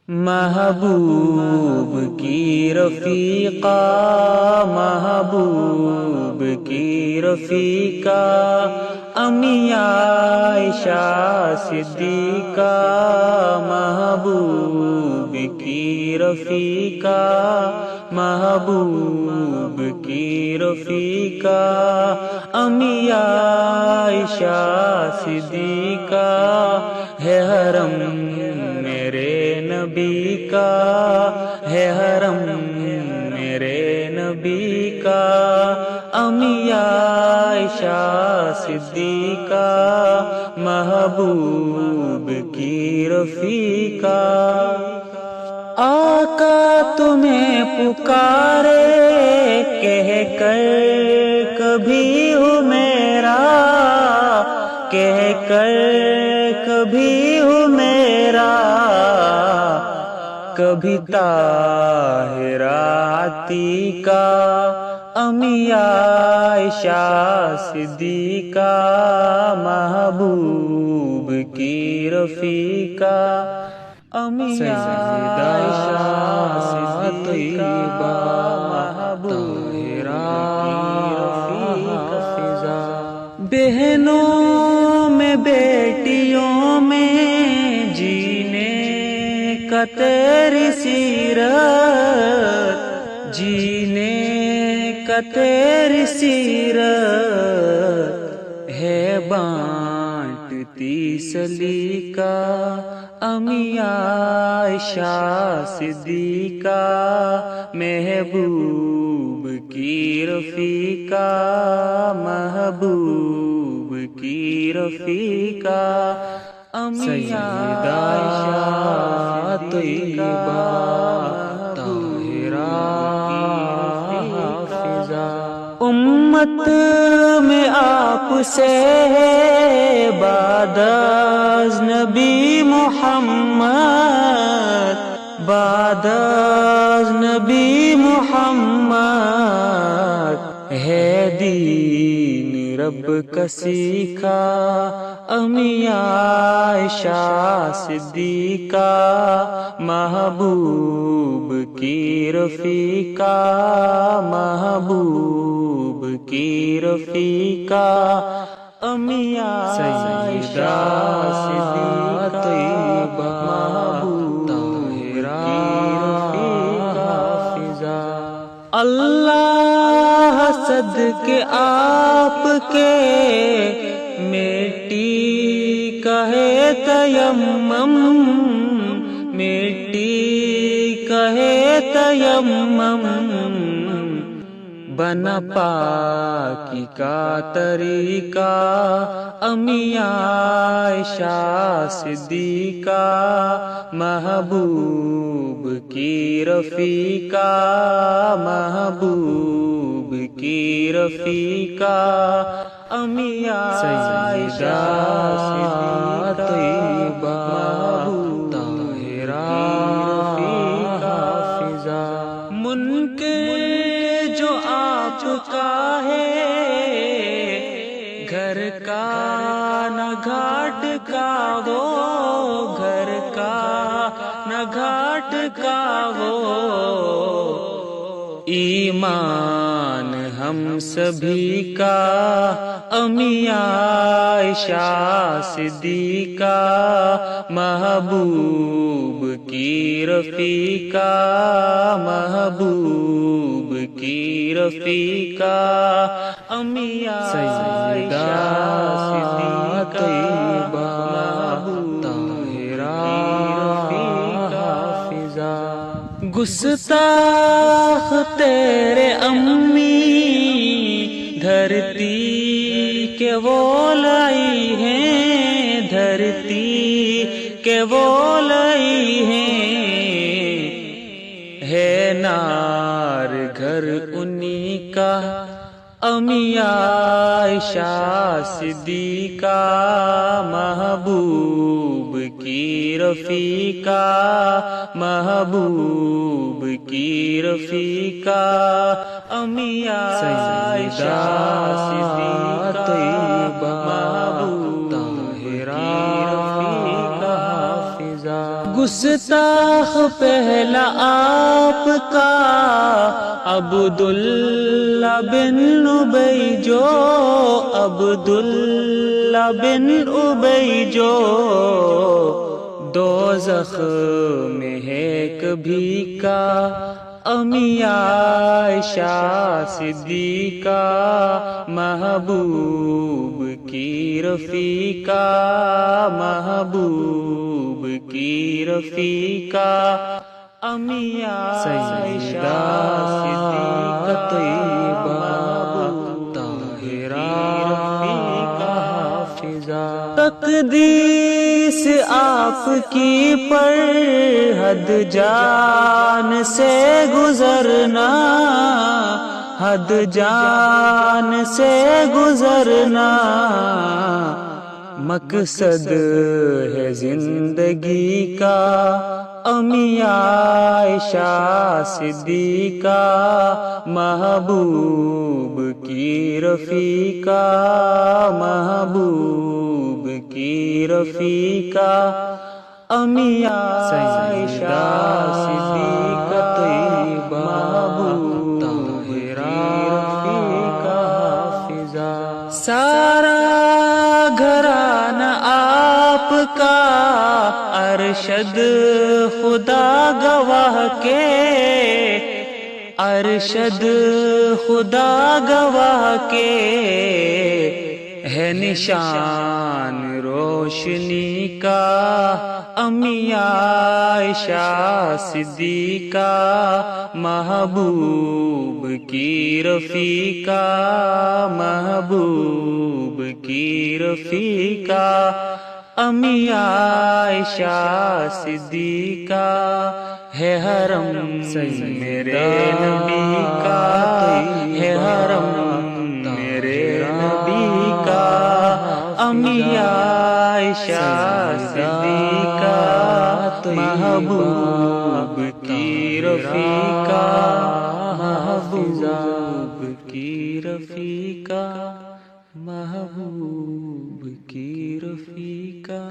محبوب کی رفیقہ، محبوب کی رفیقہ، امی عائشہ صدیقہ، محبوب کی رفیقہ، محبوب کی رفیقہ، امی عائشہ صدیقہ، ہے حرم میرے نبی کا، ہے حرم میرے نبی کا، امی عائشہ صدیقہ، محبوب کی رفیقہ۔ آقا تمہیں پکارے کہہ کر کبھی ہوں میرا، کہہ کر کبھی ہوں میرا، کبھی طاہرہ عتیقہ، امی عائشہ صدیقہ، محبوب کی رفیقہ، امی عائشہ صدیقہ، محبوب کی رفیقہ۔ بہنوں میں بیٹیوں میں جینے کا تیری سیرت، جینے کا تیری سیرت، ہے بانٹتی سلیقہ، امی عائشہ صدیقہ، محبوب کی رفیقہ، محبوب کی رفیقہ، امی عائشہ طیبہ طاہرہ حافظہ۔ امت میں آپ سے ہے بعد از نبی محمد، بعد از نبی محمد، ہے دین رب کا سیکھا، امی عائشہ صدیقہ، محبوب کی رفیقہ، محبوب کی رفیقہ، امی عائشہ صدیقہ، محبوب طاہرہ حافظہ۔ اللہ صدقے آپ کے مٹی کا ہے تیمم، مٹی کا ہے تیمم، بنا پاکی کا طریقہ، امی عائشہ صدیقہ، محبوب کی رفیقہ، محبوب کی رفیقہ، امی عائشہ صدیقہ، محبوب طاہرہ حافظہ۔ منکر جو آپ کا ہے، گھر کا نہ گھاٹ کا وہ، گھر کا نہ گھاٹ کا وہ، ایمان ہم سبھی کا، امی عائشہ صدیقہ، محبوب کی رفیقہ، محبوب کی رفیقہ، امی عائشہ صدیقہ، محبوب طاہرہ حافظہ۔ گستاخ تیرے امی دھرتی کے وہ لائی ہیں، دھرتی کے وہ لائی ہیں، ہے نار گھر انہی کا، امی عائشہ صدیقہ، محبوب کی رفیقہ، محبوب کی رفیقہ، امی عائشہ صدیقہ، محبوب طاہرہ گستاخ پہلا آپ کا عبداللہ بن ابی جو، عبداللہ بن ابی جو دوزخ میں ہے کبھی کا، امی عائشہ صدیقہ محبوب کی رفیقہ، محبوب کی رفیقہ، امی عائشہ صدیقہ طیبہ طاہرہ حافظہ، تقدیس آپ کی پر حد جان سے گزرنا، حد جان سے گزرنا مقصد ہے زندگی کا، امی عائشہ صدیقہ محبوب کی رفیقہ، محبوب کی رفیقہ، امی عائشہ صدیقہ طیبہ طاہرہ رفیقہ حافظہ، سارا گھرانہ آپ کا ارشد خدا گواہ کے، ارشد خدا گواہ کے ہے نشان روشنی کا، امی عائشہ صدیقہ محبوب کی رفیقہ، محبوب کی رفیقہ، امی عائشہ صدیقہ ہے حرم میرے نبی کا، ہے حرم میرے نبی کا، امی عائشہ صدیقہ محبوب کی رفیقہ، محبوب کی رفیقہ، محبوب کی رفیقہ۔